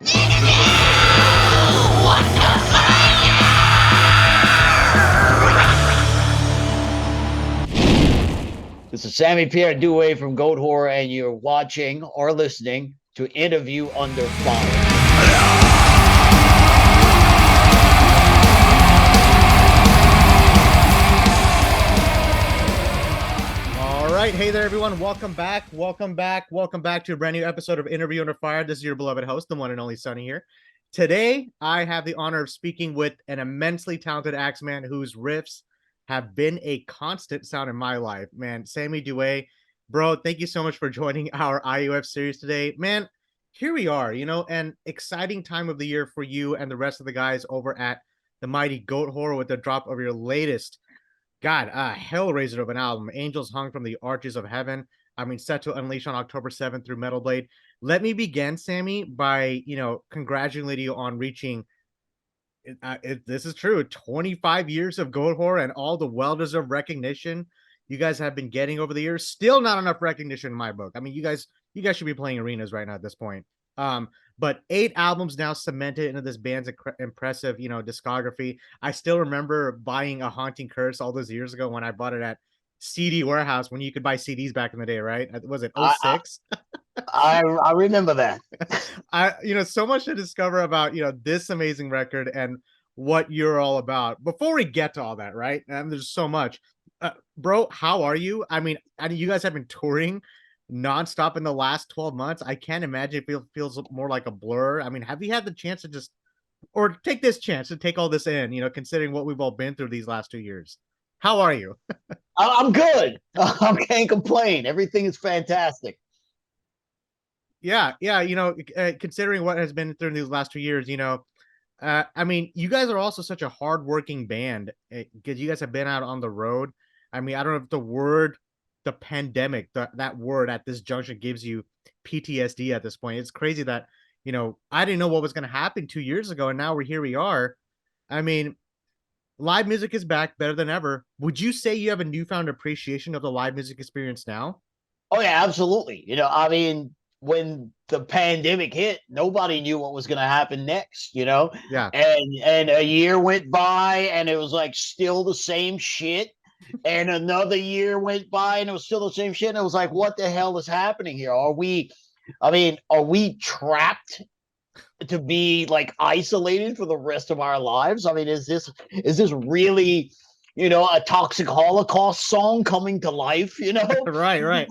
This is Sammy Duet from Goatwhore, and you're watching or listening to Interview Under Fire. All right. Hey there, everyone. Welcome back. Welcome back to a brand new episode of Interview Under Fire. This is your beloved host, the one and only Sonny here. Today, I have the honor of speaking with an immensely talented axeman whose riffs have been a constant sound in my life. Man, Sammy Duet, bro, thank you so much for joining our IUF series today. Man, here we are, an exciting time of the year for you and the rest of the guys over at the mighty Goatwhore with the drop of your latest hellraiser of an album, Angels Hung from the Arches of Heaven. Set to unleash on October 7th through Metal Blade. Let me begin, Sammy, by, congratulating you on reaching, this is true, 25 years of Goatwhore and all the well-deserved recognition you guys have been getting over the years. Still not enough recognition in my book. You guys should be playing arenas right now at this point. But 8 albums now cemented into this band's impressive, discography. I still remember buying A Haunting Curse all those years ago when I bought it at CD Warehouse when you could buy CDs back in the day, right? Was it 06? I remember that. So much to discover about, this amazing record and what you're all about. Before we get to all that, right? And there's so much. Bro, how are you? You guys have been touring nonstop in the last 12 months. I can't imagine it feels more like a blur. Have you had the chance to take this chance to take all this in, considering what we've all been through these last 2 years? How are you? I'm good. I can't complain. Everything is fantastic. Yeah. Considering what has been through these last 2 years, you guys are also such a hardworking band because you guys have been out on the road. I don't know if the pandemic, that word at this junction gives you PTSD at this point. It's crazy that, I didn't know what was going to happen 2 years ago, and now here we are. Live music is back better than ever. Would you say you have a newfound appreciation of the live music experience now? Oh, yeah, absolutely. When the pandemic hit, nobody knew what was going to happen next, Yeah. And a year went by and it was like still the same shit. And another year went by and it was still the same shit. And it was like, what the hell is happening here? Are we trapped to be like isolated for the rest of our lives? Is this really, a toxic Holocaust song coming to life, Right.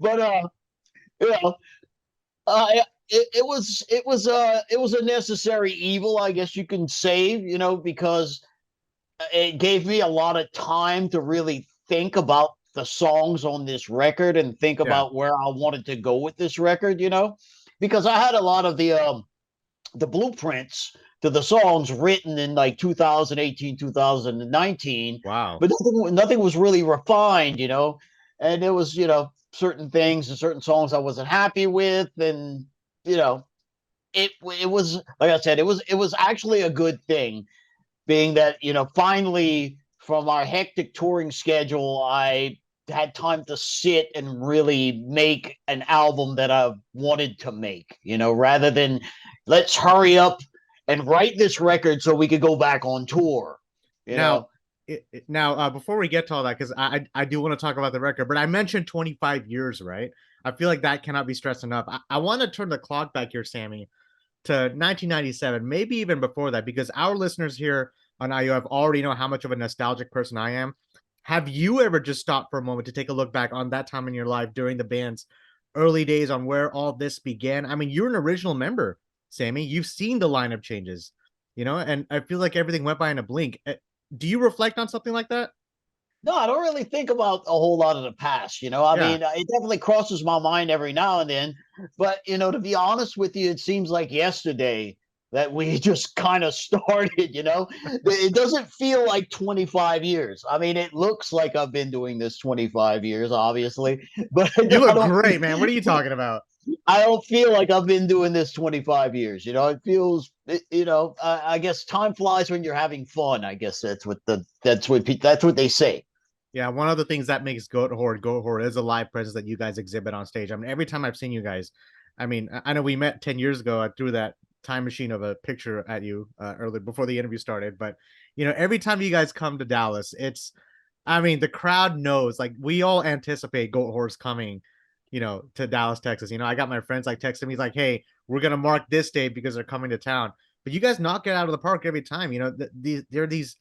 But you know, it was a necessary evil, I guess you can say, because it gave me a lot of time to really think about the songs on this record and think about where I wanted to go with this record, because I had a lot of the blueprints to the songs written in like 2018, 2019. Wow. But nothing was really refined, and there was, certain things and certain songs I wasn't happy with. And, it was, like I said, it was actually a good thing, being that, finally from our hectic touring schedule, I had time to sit and really make an album that I wanted to make, rather than let's hurry up and write this record so we could go back on tour. Now, before we get to all that, because I do want to talk about the record, but I mentioned 25 years, right? I feel like that cannot be stressed enough. I want to turn the clock back here, Sammy, to 1997, maybe even before that, because our listeners here on IUF already know how much of a nostalgic person I am. Have you ever just stopped for a moment to take a look back on that time in your life during the band's early days, on where all this began? You're an original member, Sammy. You've seen the lineup changes, and I feel like everything went by in a blink. Do you reflect on something like that? No, I don't really think about a whole lot of the past, it definitely crosses my mind every now and then. But, to be honest with you, it seems like yesterday that we just kind of started, It doesn't feel like 25 years. It looks like I've been doing this 25 years, obviously. But you look great, man. What are you talking about? I don't feel like I've been doing this 25 years. It feels, I guess time flies when you're having fun. I guess that's what they say. Yeah, one of the things that makes Goatwhore is a live presence that you guys exhibit on stage. Every time I've seen you guys, I mean, I know we met 10 years ago. I threw that time machine of a picture at you earlier before the interview started. But, every time you guys come to Dallas, I mean, the crowd knows, like, we all anticipate Goatwhore's coming, to Dallas, Texas. I got my friends like texting me like, hey, we're going to mark this date because they're coming to town. But you guys knock it out of the park every time. There are these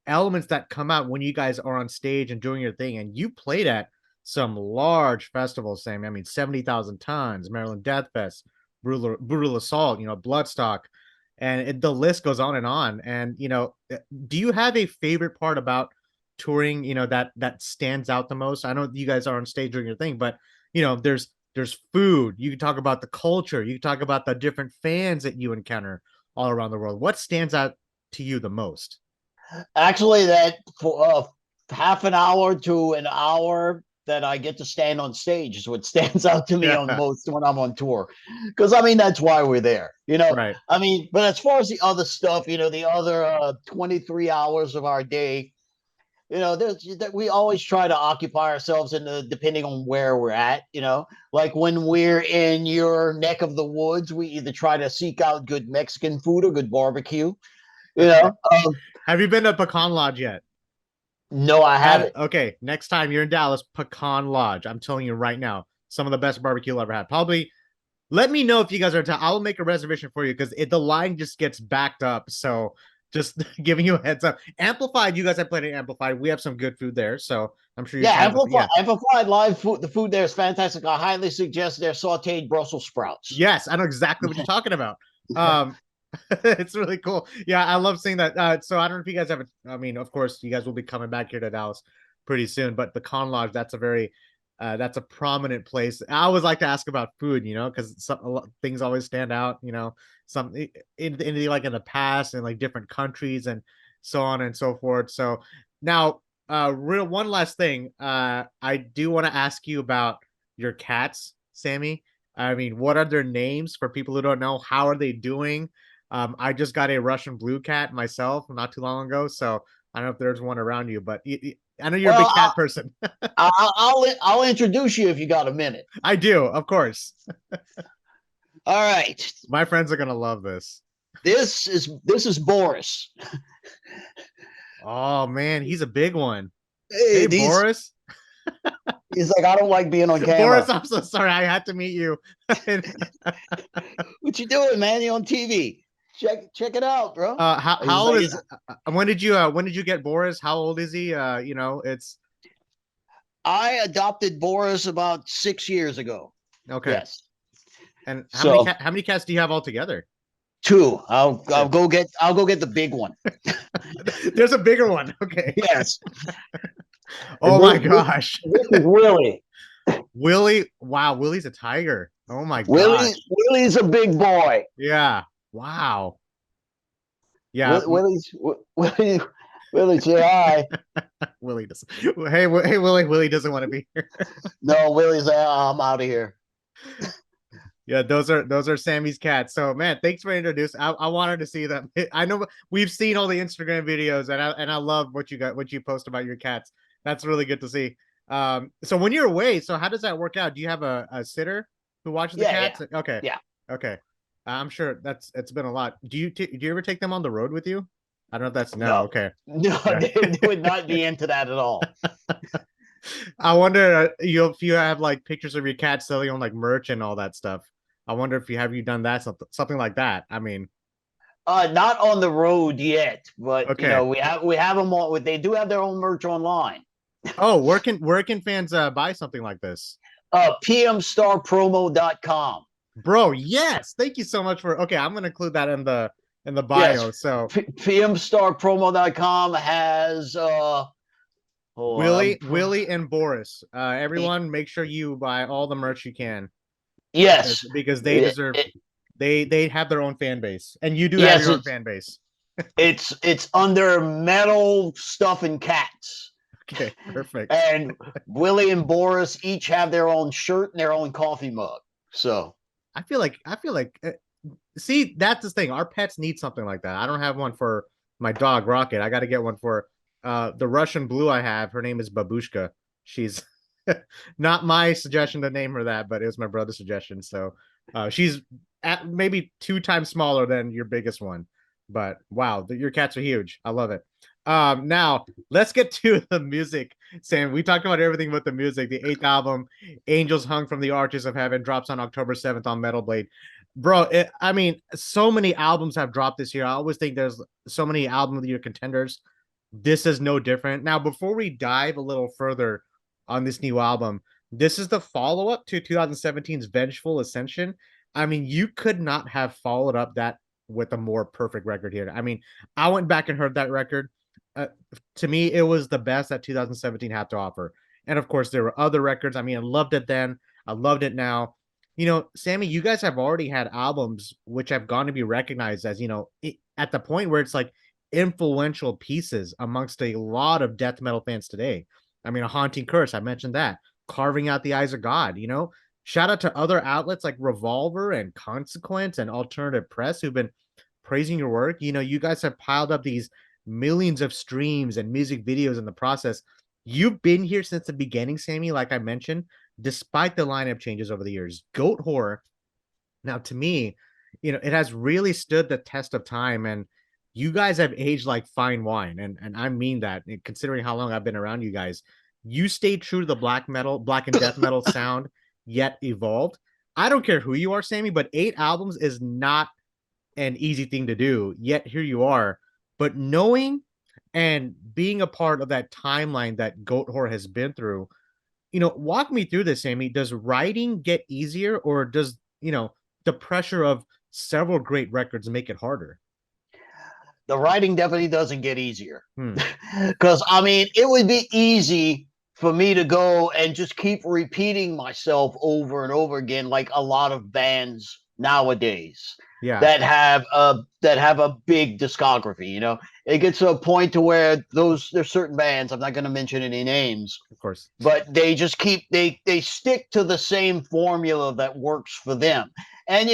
elements that come out when you guys are on stage and doing your thing. And you played at some large festivals, Sammy. I mean, 70,000 Tons, Maryland Death Fest, Brutal Assault, Bloodstock, and the list goes on and on. And, do you have a favorite part about touring, that stands out the most? I know you guys are on stage doing your thing, but, there's food. You can talk about the culture. You can talk about the different fans that you encounter all around the world. What stands out to you the most? Actually, that for half an hour to an hour that I get to stand on stage is what stands out to me on Yeah, most when I'm on tour. Because I mean, that's why we're there. right. I mean, but as far as the other stuff, the other 23 hours of our day, there's that we always try to occupy ourselves in depending on where we're at. Like when we're in your neck of the woods, we either try to seek out good Mexican food or good barbecue. You Okay. know, Have you been to Pecan Lodge yet? no, I haven't. Okay, next time you're in Dallas, Pecan Lodge. I'm telling you right now, some of the best barbecue I'll ever had. Probably let me know if you guys are in town. I'll make a reservation for you because the line just gets backed up. So just giving you a heads up. Amplified, you guys have plenty of Amplified. We have some good food there. So I'm sure you Yeah, have. amplified live food. The food there is fantastic. I highly suggest their sautéed Brussels sprouts. Yes, I know exactly what you're talking about. Um, it's really cool. Yeah, I love seeing that. So I don't know if you guys have I mean, of course, you guys will be coming back here to Dallas pretty soon, but the Con Lodge, that's a prominent place. I always like to ask about food, because things always stand out, some like in the past and like different countries and so on and so forth. So now, real one last thing. I do want to ask you about your cats, Sammy. I mean, what are their names for people who don't know? How are they doing? I just got a Russian blue cat myself not too long ago, so I don't know if there's one around you, but I know you're a Well, big cat person. I'll introduce you if you got a minute. I do, of course. All right, My friends are gonna love this. this is Boris. Oh man, he's a big one. Hey, Hey, Boris. he's like, I don't like being on Boris, camera. I'm so sorry. I had to meet you. What you doing, man? You on TV? Check it out, bro. How He's old like, is? When did you get Boris? How old is he? It's I adopted Boris about 6 years ago. okay. Yes. And So how many cats do you have altogether? two. I'll go get the big one. There's a bigger one. Okay. Yes. Oh my gosh. This is Willie. Willie. Wow, Willie's a tiger. Oh my Willie gosh. Willie's a big boy. Yeah. Wow. Yeah. Willie Willie say hi. Willie doesn't. Hey, Willie. Willie doesn't want to be here. No, Willie's like, oh, I'm out of here. Yeah, those are Sammy's cats. So man, thanks for introducing. I wanted to see them. I know we've seen all the Instagram videos, and I love what you post about your cats. That's really good to see. So when you're away, so how does that work out? Do you have a sitter who watches the cats? Yeah. Okay. Yeah. Okay. I'm sure it's been a lot. Do you ever take them on the road with you? I don't know if that's no. No. Okay. No, Yeah. they would not be into that at all. I wonder if you have like pictures of your cat selling on like merch and all that stuff. I wonder if you done that something like that. I mean, Not on the road yet, but okay. we have them on. They do have their own merch online. Oh, where can fans buy something like this? PMStarPromo.com. Bro, yes. Thank you so much for. Okay, I'm gonna include that in the bio. Yes, So PMStarPromo.com has Willie and Boris. Everyone, make sure you buy all the merch you can yes, because they deserve. They have their own fan base, and you do have yes, your own fan base. it's under metal stuff and cats. Okay, perfect. And Willie and Boris each have their own shirt and their own coffee mug. So I feel like see, that's the thing. Our pets need something like that. I don't have one for my dog Rocket. I got to get one for the Russian blue I have. Her name is Babushka. She's not my suggestion to name her that, but it was my brother's suggestion. So She's at maybe 2 times smaller than your biggest one, but wow, your cats are huge. I love it. Now let's get to the music. Sam, we talked about everything but the music. The eighth album, Angels Hung from the Arches of Heaven, drops on October 7th on Metal Blade. Bro, I mean, so many albums have dropped this year. I always think there's so many album of the year contenders. This is no different. Now, before we dive a little further on this new album, this is the follow-up to 2017's Vengeful Ascension. I mean, you could not have followed up that with a more perfect record here. I mean, I went back and heard that record. To me, it was the best that 2017 had to offer. And of course, there were other records. I mean, I loved it then. I loved it now. Sammy, you guys have already had albums which have gone to be recognized as, at the point where it's like influential pieces amongst a lot of death metal fans today. I mean, A Haunting Curse, I mentioned that. Carving Out the Eyes of God, Shout out to other outlets like Revolver and Consequence and Alternative Press who've been praising your work. You guys have piled up these millions of streams and music videos in the process. You've been here since the beginning, Sammy, like I mentioned, despite the lineup changes over the years. Goatwhore, now to me, it has really stood the test of time, and you guys have aged like fine wine. And I mean that, considering how long I've been around you guys. You stayed true to the black and death metal sound, yet evolved. I don't care who you are, Sammy, but 8 albums is not an easy thing to do. Yet here you are. But knowing and being a part of that timeline that Goatwhore has been through, walk me through this, Sammy. Does writing get easier, or does, the pressure of several great records make it harder? The writing definitely doesn't get easier. Because, I mean, it would be easy for me to go and just keep repeating myself over and over again, like a lot of bands nowadays. Yeah. That have a big discography. It gets to a point to where there's certain bands, I'm not going to mention any names, Of course, but they just they stick to the same formula that works for them. And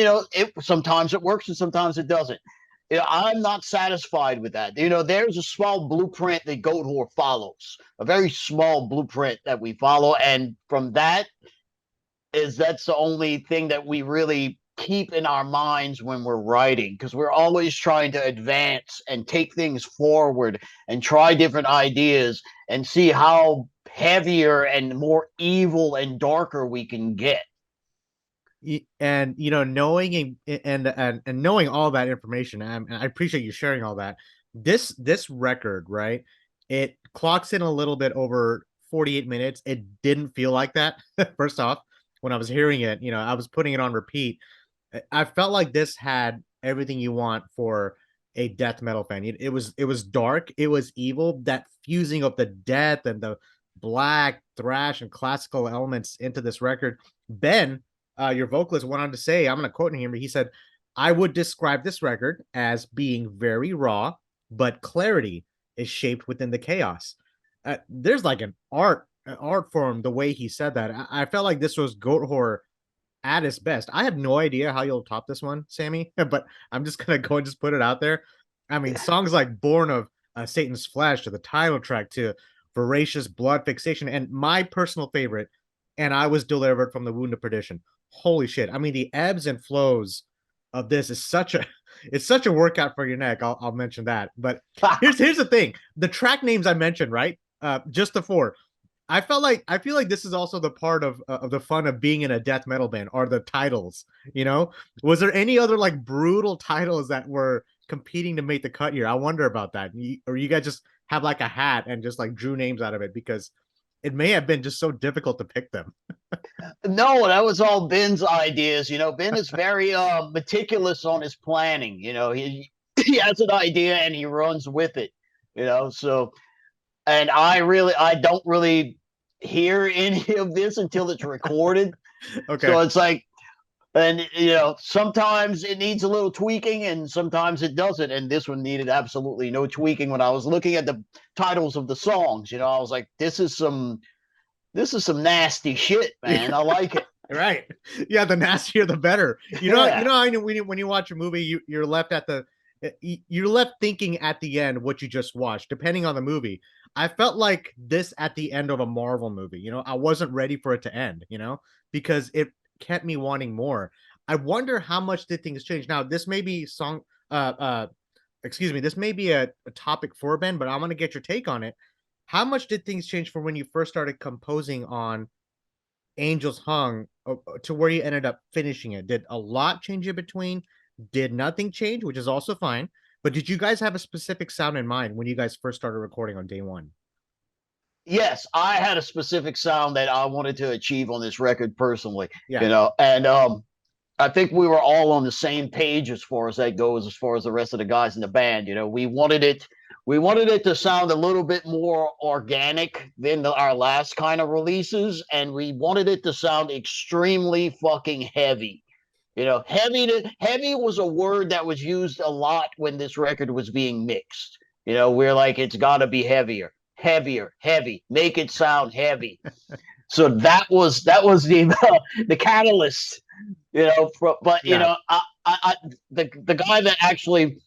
sometimes it works and sometimes it doesn't. I'm not satisfied with that. There's a small blueprint that Goatwhore follows, a very small blueprint that we follow, and from that's the only thing that we really keep in our minds when we're writing, because we're always trying to advance and take things forward and try different ideas and see how heavier and more evil and darker we can get. And knowing and knowing all that information, and I appreciate you sharing all that. This record, right, it clocks in a little bit over 48 minutes. It didn't feel like that. First off, when I was hearing it, I was putting it on repeat. I felt like this had everything you want for a death metal fan. It was dark, it was evil, that fusing of the death and the black thrash and classical elements into this record. Ben, your vocalist, went on to say, I'm going to quote him, he said, "I would describe this record as being very raw, but clarity is shaped within the chaos." There's like an art form the way he said that. I felt like this was Goatwhore at its best. I have no idea how you'll top this one, Sammy, but I'm just gonna go and just put it out there. I mean, songs like "Born of Satan's Flesh" to the title track to "Voracious Blood Fixation," and my personal favorite, "And I Was Delivered from the Wound of Perdition." Holy shit! I mean, the ebbs and flows of this is it's such a workout for your neck. I'll mention that. But here's the thing: the track names I mentioned, right? Just the 4. I feel like this is also the part of the fun of being in a death metal band, are the titles. Was there any other like brutal titles that were competing to make the cut here? I wonder about that. Or you guys just have like a hat and just like drew names out of it, because it may have been just so difficult to pick them. No, that was all Ben's ideas. Ben is very meticulous on his planning. He has an idea and he runs with it. So, and I don't really hear any of this until it's recorded. Okay. So it's like, and sometimes it needs a little tweaking and sometimes it doesn't. And this one needed absolutely no tweaking. When I was looking at the titles of the songs, I was like, this is some nasty shit, man. I like it. Right. Yeah, the nastier the better. I know when you watch a movie, you're left thinking at the end what you just watched, depending on the movie. I felt like this at the end of a Marvel movie. I wasn't ready for it to end, because it kept me wanting more. I wonder how much did things change. Now, this may be song excuse me, this may be a topic for Ben, but I want to get your take on it. How much did things change from when you first started composing on Angels Hung to where you ended up finishing it? Did a lot change in between? Did nothing change, which is also fine. But did you guys have a specific sound in mind when you guys first started recording on day one? Yes, I had a specific sound that I wanted to achieve on this record personally, Yeah. and I think we were all on the same page as far as that goes, as far as the rest of the guys in the band. We wanted it to sound a little bit more organic than our last kind of releases, and we wanted it to sound extremely fucking heavy. Heavy was a word that was used a lot when this record was being mixed. We're like, it's got to be heavier, heavier, heavy, make it sound heavy. So that was the catalyst, but Yeah. the guy that actually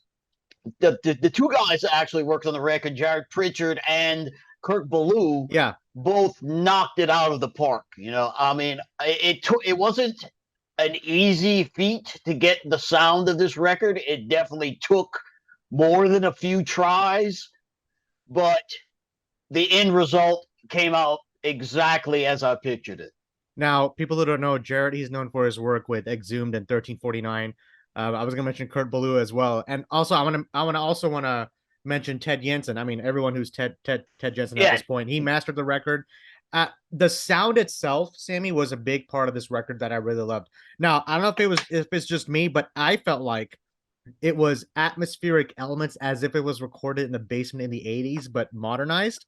the two guys that actually worked on the record, Jared Pritchard and Kurt Ballou, Yeah. both knocked it out of the park. I mean, it wasn't an easy feat to get the sound of this record. It definitely took more than a few tries, but the end result came out exactly as I pictured it. Now, people who don't know, Jared, he's known for his work with Exhumed and 1349. I was gonna mention Kurt Ballou as well, and also I want to mention Ted Jensen. I mean, everyone who's Ted Jensen at Yeah. this point, he mastered the record. The sound itself, Sammy, was a big part of this record that I really loved. Now, I don't know if it's just me, but I felt like it was atmospheric elements as if it was recorded in the basement in the 80s, but modernized.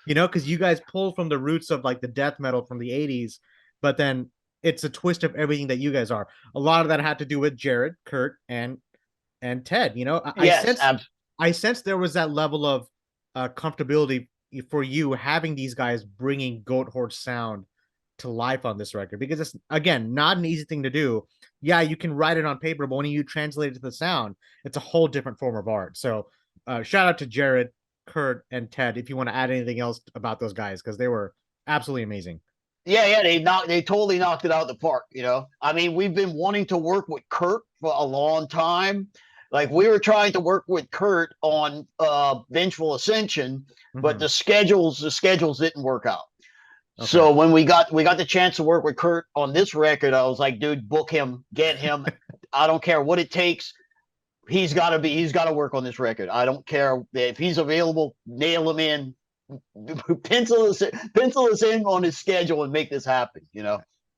Because you guys pull from the roots of like the death metal from the 80s, but then it's a twist of everything that you guys are. A lot of that had to do with Jared, Kurt, and Ted. Yes. I sensed there was that level of comfortability for you having these guys bringing Goatwhore sound to life on this record, because it's, again, not an easy thing to do. Yeah, you can write it on paper, but when you translate it to the sound, it's a whole different form of art. So shout out to Jared, Kurt, and Ted if you want to add anything else about those guys, because they were absolutely amazing. Yeah, they totally knocked it out of the park. I mean, we've been wanting to work with Kurt for a long time. Like, we were trying to work with Kurt on Vengeful Ascension, but the schedules didn't work out. Okay. So when we got the chance to work with Kurt on this record, I was like, dude, book him, get him. I don't care what it takes. He's got to work on this record. I don't care if he's available, nail him in, pencil us in on his schedule and make this happen.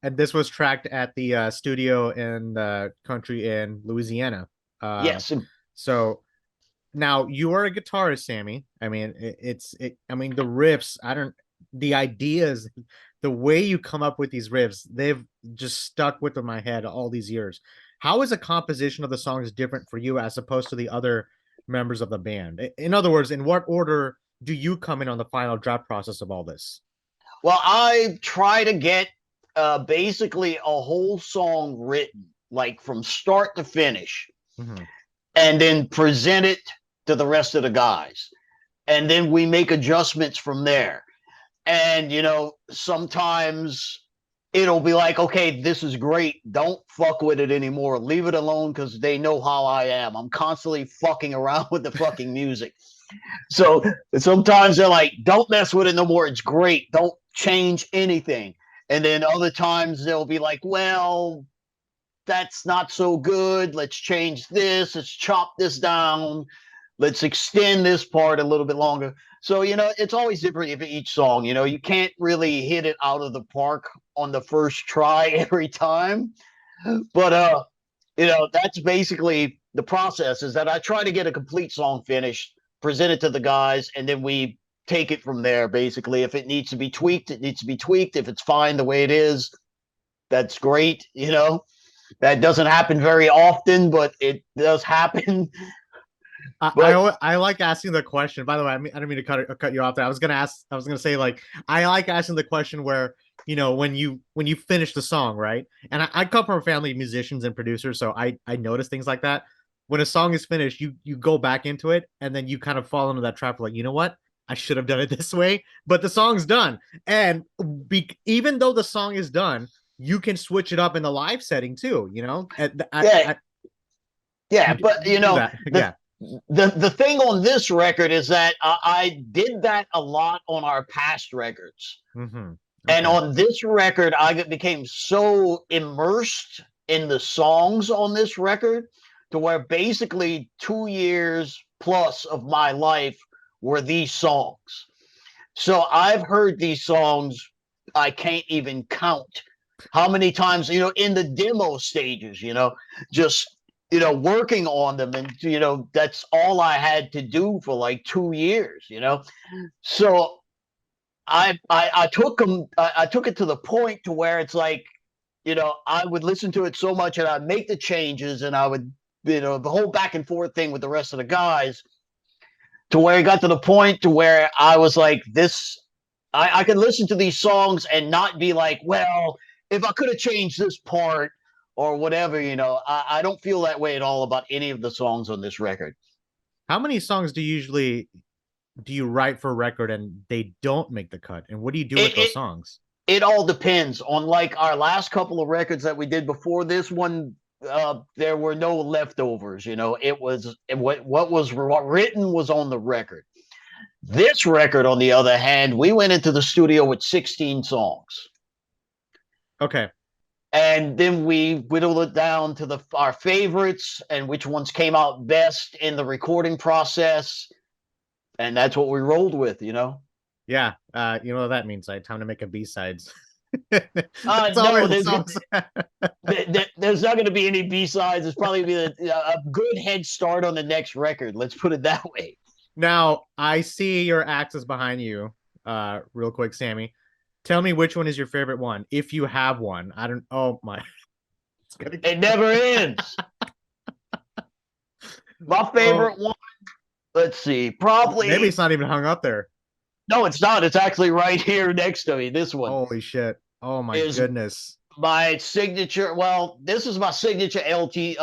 And this was tracked at the studio in the country in Louisiana. Yes. So now you are a guitarist, Sammy. I mean, I mean, the riffs, the ideas, the way you come up with these riffs, they've just stuck with my head all these years. How is a composition of the songs different for you as opposed to the other members of the band? In other words, in what order do you come in on the final draft process of all this? Well, I try to get basically a whole song written, like from start to finish, and then present it to the rest of the guys. And then we make adjustments from there. And, sometimes it'll be like, okay, this is great. Don't fuck with it anymore. Leave it alone, because they know how I am. I'm constantly fucking around with the fucking music. So sometimes they're like, don't mess with it no more. It's great. Don't change anything. And then other times they'll be like, well, that's not so good. Let's change this. Let's chop this down. Let's extend this part a little bit longer. So, it's always different for each song. You can't really hit it out of the park on the first try every time. But, that's basically the process, is that I try to get a complete song finished, present it to the guys, and then we take it from there. Basically, if it needs to be tweaked, it needs to be tweaked. If it's fine the way it is, that's great. That doesn't happen very often, but it does happen. I like asking the question. By the way, I didn't mean to cut you off there. I was gonna say, like, I like asking the question where, when you finish the song, right? And I come from a family of musicians and producers, so I notice things like that. When a song is finished, you go back into it, and then you kind of fall into that trap of like, you know what? I should have done it this way, but the song's done. And even though the song is done, you can switch it up in the live setting too. You know, Yeah, but do that. Yeah. The thing on this record is that I did that a lot on our past records. Mm-hmm. And Okay. on this record, I became so immersed in the songs on this record to where basically 2 years plus of my life were these songs. So I've heard these songs, I can't even count how many times, in the demo stages, just, working on them. And, that's all I had to do for like 2 years. So I took them. I took it to the point to where it's like, I would listen to it so much and I'd make the changes and I would, the whole back and forth thing with the rest of the guys to where it got to the point to where I was like, I could listen to these songs and not be like, well, if I could have changed this part or whatever, I don't feel that way at all about any of the songs on this record. How many songs do you write for a record and they don't make the cut? And what do you do with It, those it, songs? it all depends on like our last couple of records that we did before this one. There were no leftovers. It was what was written was on the record. This record, on the other hand, we went into the studio with 16 songs. Okay. And then we whittled it down to our favorites and which ones came out best in the recording process. And that's what we rolled with. Yeah. You know what that means, like time to make a B-sides. No, there's not going to be any B-sides. There's probably be a good head start on the next record. Let's put it that way. Now, I see your axes behind you. Real quick, Sammy. Tell me which one is your favorite one, if you have one. I don't. Oh my! It never ends. My favorite one. Let's see. Probably. Maybe it's not even hung up there. No, it's not. It's actually right here next to me. This one. Holy shit! Oh my goodness! My signature. Well, this is my signature LTD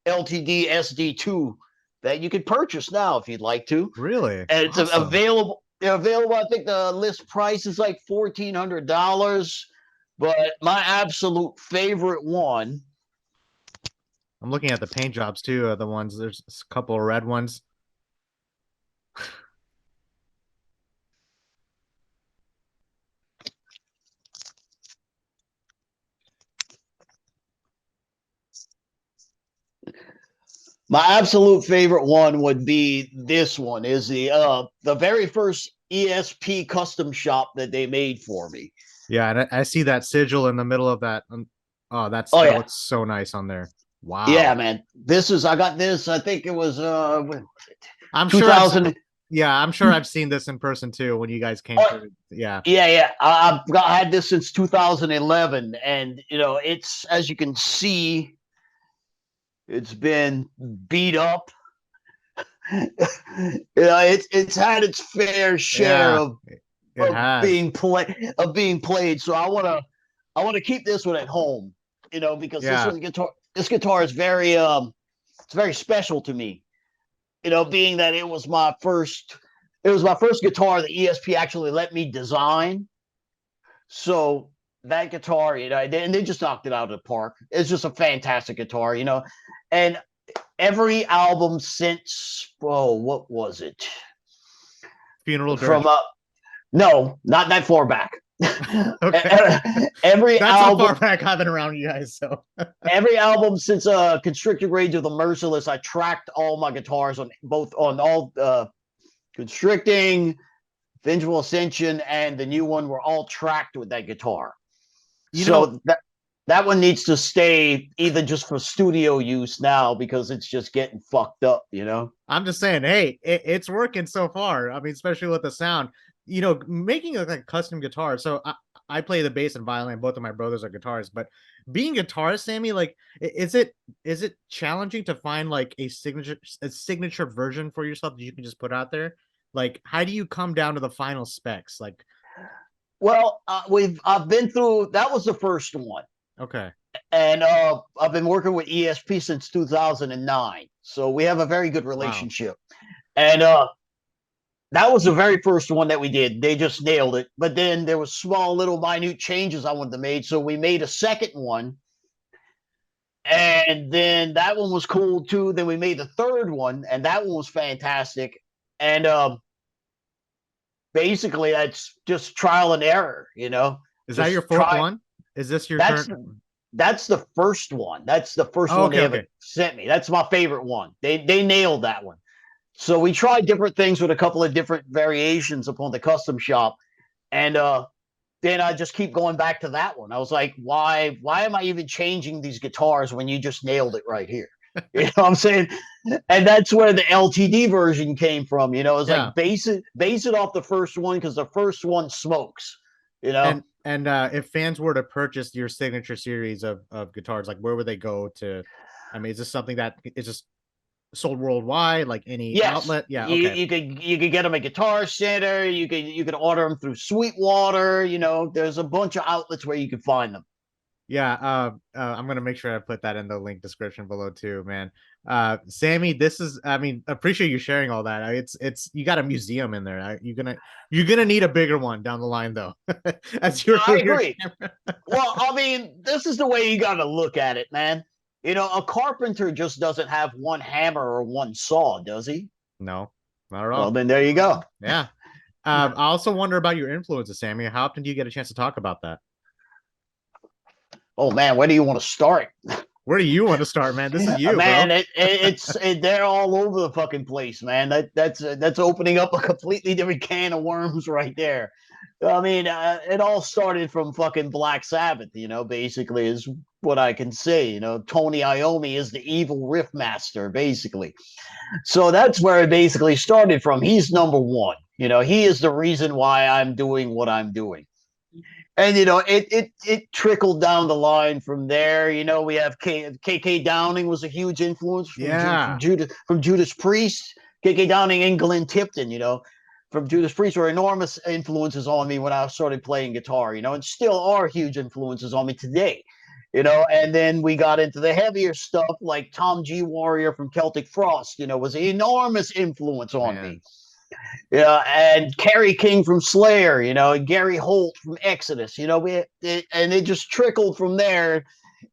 SD2 that you could purchase now if you'd like to. Really? And it's available. They're available. I think the list price is like $1,400. But my absolute favorite one. I'm looking at the paint jobs too. The ones there's a couple of red ones. My absolute favorite one would be this one. Is the very first ESP custom shop that they made for me. Yeah, and I see that sigil in the middle of that. That yeah. looks so nice on there. Wow. Yeah, man. I got this. I think it was when was it? I'm sure I'm sure I've seen this in person too when you guys came through. Yeah. Yeah. I had this since 2011, and it's, as you can see, it's been beat up. It's had its fair share of being played. So I want to keep this one at home, because this guitar is very it's very special to me. Being that it was my first guitar that ESP actually let me design. So that guitar, and they just knocked it out of the park. It's just a fantastic guitar, and every album since, what was it? Funeral from no, not that far back. Okay. That's album, how far back I've been around you guys. So every album since Constricted Rage of the Merciless, I tracked all my guitars on all Constricting, Vengeful Ascension, and the new one were all tracked with that guitar. That one needs to stay either just for studio use now because it's just getting fucked up, I'm just saying, hey, it's working so far. I mean, especially with the sound, making a custom guitar. So I play the bass and violin. Both of my brothers are guitarists, but being a guitarist, Sammy, like, is it challenging to find like a signature version for yourself that you can just put out there? Like, how do you come down to the final specs? Like, well, I've been through, that was the first one. Okay. And I've been working with ESP since 2009. So we have a very good relationship. Wow. And That was the very first one that we did. They just nailed it. But then there was small, little, minute changes I wanted to make. So we made a second one, and then that one was cool too. Then we made the third one, and that one was fantastic. And basically, that's just trial and error. Is that your Just fourth try. one? Is this your That's current? that's the first one. That's the first Oh, one they okay, ever okay. sent me. That's my favorite one. They nailed that one. So we tried different things with a couple of different variations upon the custom shop, and then I just keep going back to that one. I was like, why am I even changing these guitars when you just nailed it right here? You know what I'm saying? And that's where the LTD version came from. It's Yeah. like base it off the first one because the first one smokes. You know, And if fans were to purchase your signature series of guitars, like where would they go to? I mean, is this something that is just sold worldwide, like any yes, outlet? Yeah, you okay. you could get them at Guitar Center. You could order them through Sweetwater. There's a bunch of outlets where you can find them. Yeah, I'm gonna make sure I put that in the link description below too, man. Sammy, this is, I mean, appreciate you sharing all that. It's you got a museum in there. You're gonna need a bigger one down the line though, as you I remove your agree. camera. Well, I mean, this is the way you got to look at it, man. A carpenter just doesn't have one hammer or one saw, does he? No, not at Well, all. then there you go. Yeah. I also wonder about your influences, Sammy. How often do you get a chance to talk about that? Oh man, where do you want to start? Where do you want to start, man? This is you, bro. Man, they're all over the fucking place, man. That's opening up a completely different can of worms right there. I mean, it all started from fucking Black Sabbath, basically is what I can say. Tony Iommi is the evil riff master, basically. So that's where it basically started from. He's number one. He is the reason why I'm doing what I'm doing. And it trickled down the line from there. We have KK Downing was a huge influence Yeah. from Judas Priest. KK Downing and Glenn Tipton, from Judas Priest were enormous influences on me when I started playing guitar. And still are huge influences on me today. And then we got into the heavier stuff like Tom G. Warrior from Celtic Frost. Was an enormous influence on me. Man. Yeah, and Kerry King from Slayer, and Gary Holt from Exodus, and it just trickled from there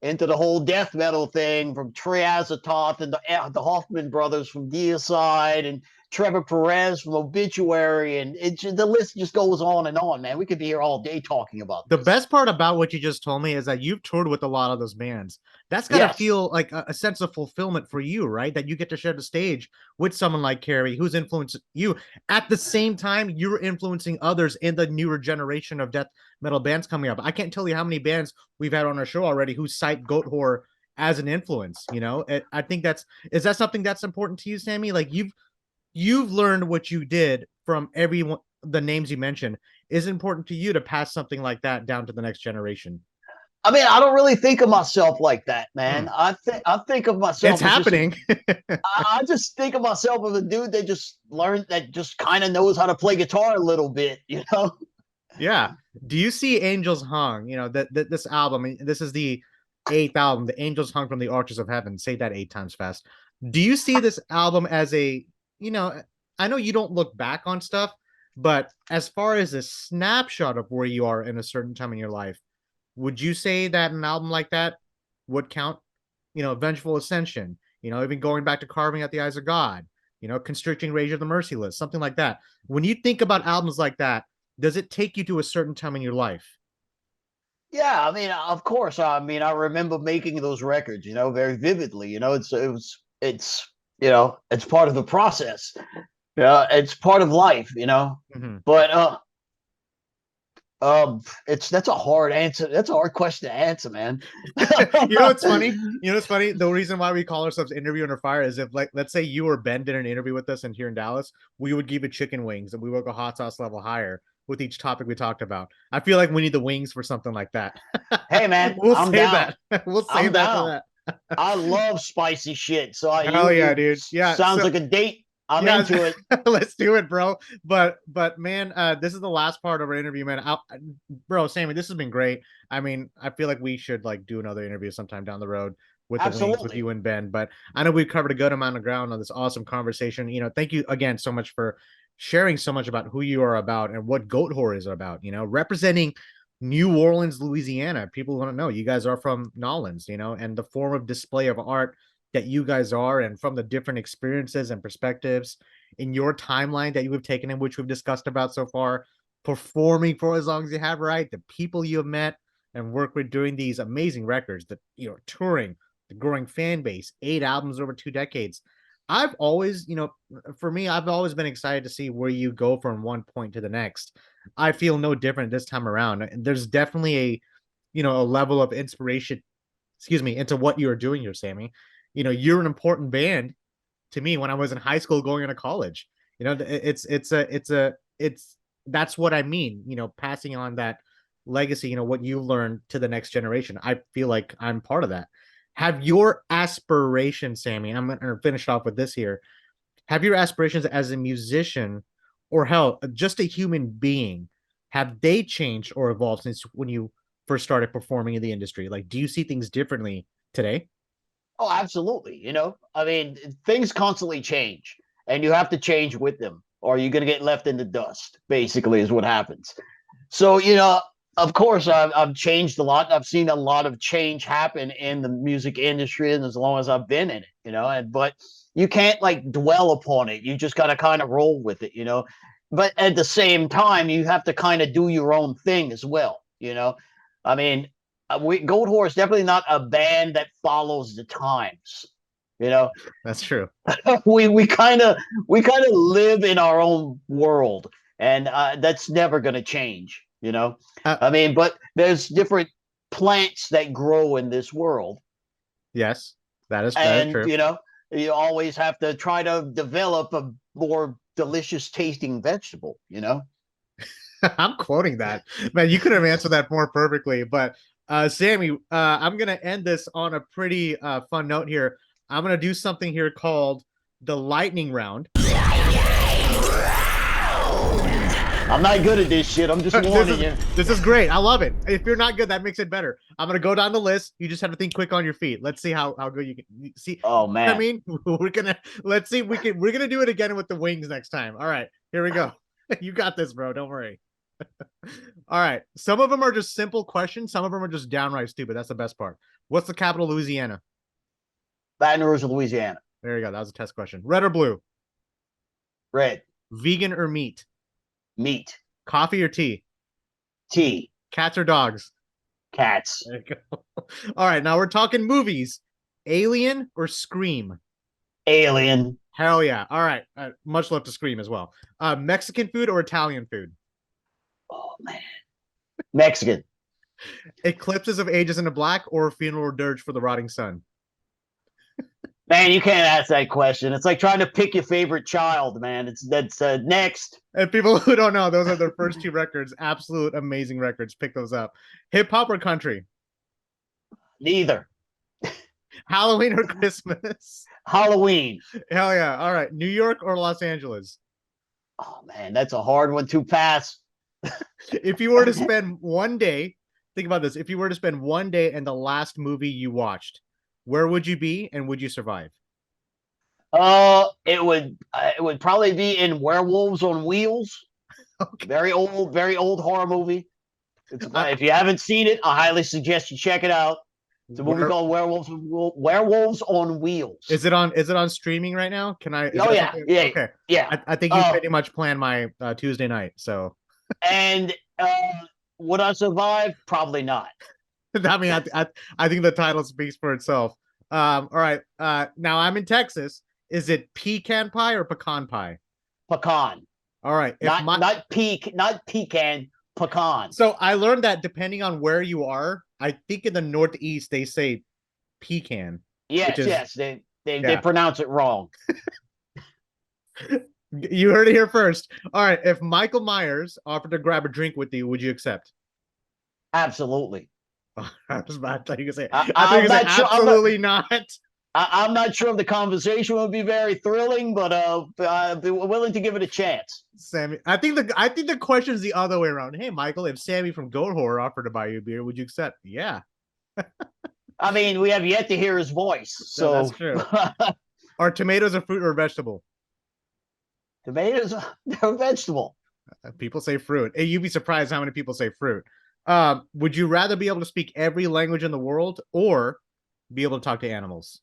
into the whole death metal thing from Trey Azatoth and the Hoffman brothers from Deicide and Trevor Perez from Obituary, and the list just goes on and on, man. We could be here all day talking about The this. best part about what you just told me is that you've toured with a lot of those bands. That's got to Yes. feel like a sense of fulfillment for you, right? That you get to share the stage with someone like Carrie, who's influenced you. At the same time, you're influencing others in the newer generation of death metal bands coming up. I can't tell you how many bands we've had on our show already who cite Goatwhore as an influence. I think is that something that's important to you, Sammy? Like you've learned what you did from everyone, the names you mentioned. Is it important to you to pass something like that down to the next generation? I mean, I don't really think of myself like that, man. Hmm. I think of It's myself as just happening. I just think of myself as a dude that just learned, that just kind of knows how to play guitar a little bit. Yeah. Do you see Angels Hung? This album. This is the eighth album, The Angels Hung from the Arches of Heaven. Say that 8 times fast. Do you see this album as you know, I know you don't look back on stuff, but as far as a snapshot of where you are in a certain time in your life, would you say that an album like that would count? Vengeful Ascension, even going back to Carving at the Eyes of God, Constricting Rage of the Merciless, something like that. When you think about albums like that, does it take you to a certain time in your life? Yeah, I mean, of course. I mean, I remember making those records, very vividly. It's part of the process. Yeah, it's part of life. Mm-hmm. But that's a hard answer. That's a hard question to answer, man. What's funny? It's funny. The reason why we call ourselves Interview Under Fire is if, like, let's say you or Ben did an interview with us and here in Dallas, we would give it chicken wings and we would go hot sauce level higher with each topic we talked about. I feel like we need the wings for something like that. Hey, man, We'll I'm save down. that. We'll I'm save that for down. that. I love spicy shit. So Hell yeah, dude. Yeah. sounds like a date. I'm into it. Let's do it, bro. But man, this is the last part of our interview, man. Bro, Sammy, this has been great. I mean, I feel like we should like do another interview sometime down the road with the wings with Absolutely. you and Ben. But I know we've covered a good amount of ground on this awesome conversation. Thank you again so much for sharing so much about who you are about and what Goatwhore is about, representing New Orleans, Louisiana. People want to know you guys are from Nolans, and the form of display of art that you guys are, and from the different experiences and perspectives in your timeline that you have taken in, which we've discussed about so far, performing for as long as you have, right? The people you have met and worked with doing these amazing records, that touring, the growing fan base, 8 albums over 2 decades. I've always, for me, I've always been excited to see where you go from one point to the next. I feel no different this time around. There's definitely a level of inspiration, excuse me, into what you're doing here, Sammy. You're an important band to me when I was in high school going into college. It's that's what I mean, passing on that legacy, what you learned to the next generation. I feel like I'm part of that. Have your aspirations, Sammy, I'm going to finish off with this here. Have your aspirations as a musician, or hell, just a human being, have they changed or evolved since when you first started performing in the industry? Like, do you see things differently today? Oh, absolutely. I mean, things constantly change, and you have to change with them, or you're going to get left in the dust, basically, is what happens. So, of course, I've changed a lot. I've seen a lot of change happen in the music industry, and as long as I've been in it, but you can't like dwell upon it. You just got to kind of roll with it, But at the same time, you have to kind of do your own thing as well, I mean, Goatwhore is definitely not a band that follows the times. That's true. we kind of live in our own world, and that's never going to change. I mean, but there's different plants that grow in this world. Yes, that is And true. You always have to try to develop a more delicious tasting vegetable. I'm quoting that. Man, you could have answered that more perfectly. But Sammy, I'm gonna end this on a pretty fun note here. I'm gonna do something here called the lightning round. I'm not good at this shit. I'm just warning you. This is great. I love it. If you're not good, that makes it better. I'm gonna go down the list. You just have to think quick on your feet. Let's see how good you can see. Oh man. I mean, let's see. We're gonna do it again with the wings next time. All right, here we go. You got this, bro. Don't worry. All right. Some of them are just simple questions. Some of them are just downright stupid. That's the best part. What's the capital of Louisiana? Baton Rouge, Louisiana. There you go. That was a test question. Red or blue? Red. Vegan or meat? Meat. Coffee or tea? Tea. Cats or dogs? Cats. There you go. All right. Now we're talking movies. Alien or Scream? Alien. Hell yeah. All right. Much love to Scream as well. Mexican food or Italian food? Oh man. Mexican. Eclipses of Ages into Black or Funeral Dirge for the Rotting Sun? Man, you can't ask that question. It's like trying to pick your favorite child, man. That's next. And people who don't know, those are their first two records. Absolute amazing records. Pick those up. Hip hop or country? Neither. Halloween or Christmas? Halloween. Hell yeah. All right. New York or Los Angeles? Oh man, that's a hard one to pass. If you were to spend one day, think about this. If you were to spend one day in the last movie you watched, where would you be and would you survive? It would probably be in Werewolves on Wheels. Okay. Very old horror movie. If you haven't seen it, I highly suggest you check it out. It's a movie called Werewolves on Wheels. Is it on streaming right now? Can I? Oh yeah, yeah, okay, yeah. I think you pretty much planned my Tuesday night. So, and would I survive? Probably not. I mean, I think the title speaks for itself. All right. Now I'm in Texas. Is it pecan pie or pecan pie? Pecan. All right. Not pecan. Pecan. So I learned that depending on where you are, I think in the Northeast they say pecan. Yes. They pronounce it wrong. You heard it here first. All right. If Michael Myers offered to grab a drink with you, would you accept? Absolutely. I was about to say. Absolutely not. I'm not sure if the conversation would be very thrilling, but I'd be willing to give it a chance. Sammy, I think the question is the other way around. Hey, Michael, if Sammy from Goatwhore offered to buy you a beer, would you accept? Yeah. I mean, we have yet to hear his voice, so that's true. Are tomatoes a fruit or a vegetable? Tomatoes, they're a vegetable. People say fruit. You'd be surprised how many people say fruit. Would you rather be able to speak every language in the world or be able to talk to animals?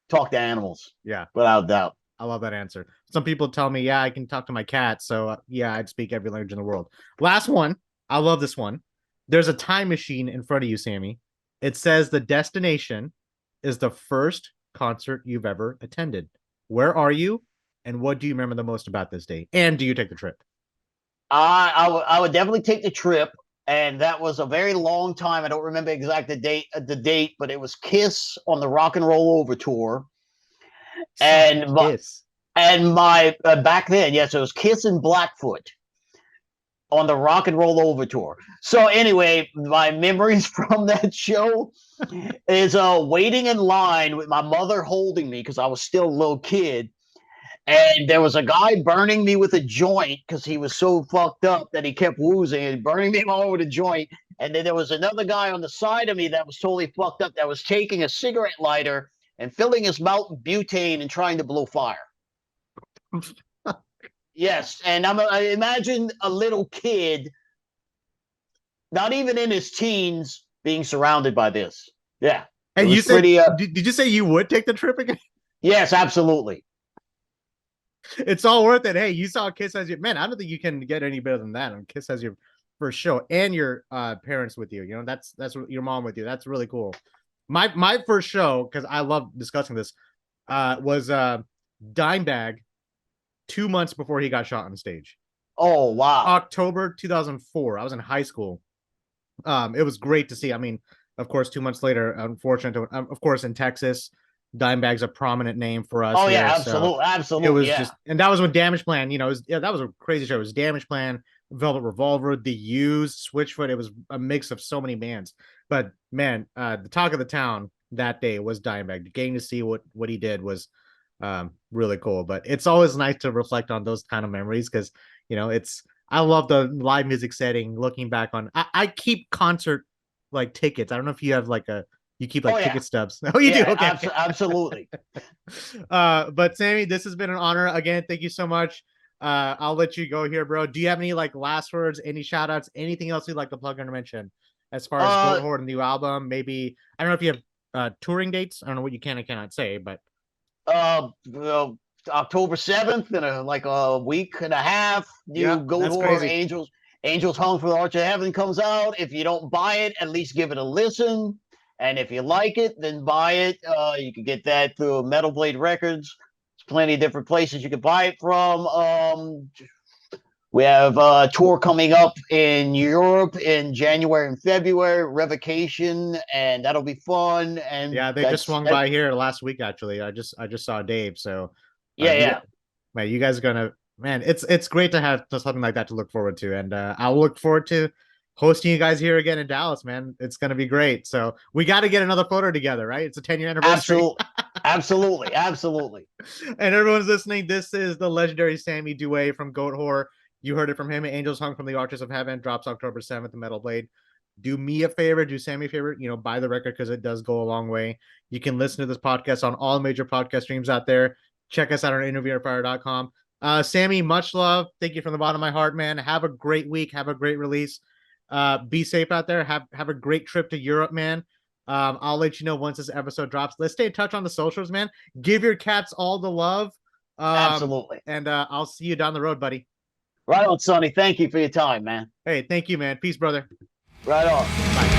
Talk to animals. Yeah. Without doubt. I love that answer. Some people tell me, yeah, I can talk to my cat. So, yeah, I'd speak every language in the world. Last one. I love this one. There's a time machine in front of you, Sammy. It says the destination is the first concert you've ever attended. Where are you? And what do you remember the most about this day? And do you take the trip? I would definitely take the trip. And that was a very long time. I don't remember exact the date, but it was Kiss on the Rock and Roll Over tour. And Kiss. And my back then, yes, it was Kiss and Blackfoot on the Rock and Roll Over tour. So anyway, my memories from that show is waiting in line with my mother holding me because I was still a little kid. And there was a guy burning me with a joint because he was so fucked up that he kept woozing and burning me all over the joint. And then there was another guy on the side of me that was totally fucked up that was taking a cigarette lighter and filling his mouth with butane and trying to blow fire. Yes, and I imagine a little kid, not even in his teens, being surrounded by this. Yeah. And you said, did you say you would take the trip again? Yes, absolutely. It's all worth it. Hey, you saw Kiss as your man. I don't think you can get any better than that. And Kiss as your first show, and your parents with you. You know, that's your mom with you. That's really cool. My first show, because I love discussing this, was Dimebag 2 months before he got shot on stage. Oh wow! October 2004. I was in high school. It was great to see. I mean, of course, 2 months later, unfortunately, of course, in Texas, Dimebag's a prominent name for us. Oh yeah, absolutely, absolutely. It was just, and that was when Damage Plan. You know, that was a crazy show. It was Damage Plan, Velvet Revolver, The Used, Switchfoot. It was a mix of so many bands. But man, the talk of the town that day was Dimebag. Getting to see what he did was really cool. But it's always nice to reflect on those kind of memories because I love the live music setting. Looking back on, I keep concert like tickets. I don't know if you have you keep ticket stubs. Oh, you do? Okay. Absolutely. But Sammy, this has been an honor. Again, thank you so much. I'll let you go here, bro. Do you have any last words, any shout outs, anything else you'd like to plug or mention as far as Goatwhore and the new album? Maybe, I don't know if you have touring dates. I don't know what you can and cannot say, but October 7th in a week and a half, new Goatwhore Angels Hung for the Arch of Heaven comes out. If you don't buy it, at least give it a listen. And if you like it, then buy it. You can get that through Metal Blade Records. There's plenty of different places you can buy it from. We have a tour coming up in Europe in January and February, Revocation, and that'll be fun. And yeah, they just swung by here last week. Actually, I just saw Dave. So man, you guys are gonna, man. It's great to have something like that to look forward to, and I'll look forward to hosting you guys here again in Dallas, man. It's going to be great. So we got to get another photo together, right? It's a 10-year anniversary. Absolutely. And everyone's listening. This is the legendary Sammy Duet from Goatwhore. You heard it from him. Angels Hung from the Arches of Heaven drops October 7th in Metal Blade. Do me a favor, do Sammy a favor, buy the record because it does go a long way. You can listen to this podcast on all major podcast streams out there. Check us out on interviewonfire.com. Sammy, much love. Thank you from the bottom of my heart, man. Have a great week. Have a great release. Be safe out there. Have a great trip to Europe, man. I'll let you know once this episode drops. Let's stay in touch on the socials, man. Give your cats all the love. Absolutely. And I'll see you down the road, buddy. Right on, Sonny. Thank you for your time, man. Hey, thank you, man. Peace, brother. Right on. Bye.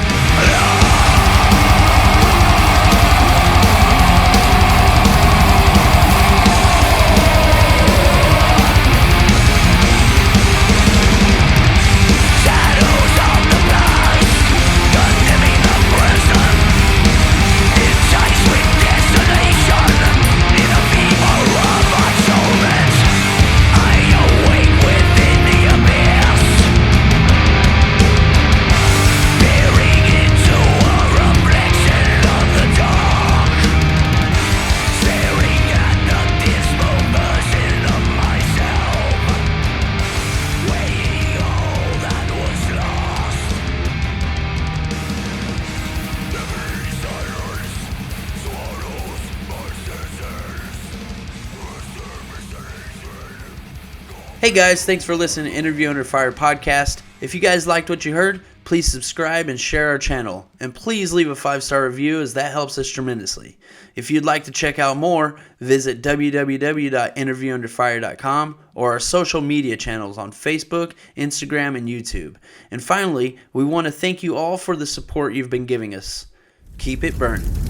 Peering into Hey guys, thanks for listening to Interview Under Fire podcast. If you guys liked what you heard, please subscribe and share our channel. And please leave a 5-star review, as that helps us tremendously. If you'd like to check out more, visit www.interviewunderfire.com or our social media channels on Facebook, Instagram, and YouTube. And finally, we want to thank you all for the support you've been giving us. Keep it burning.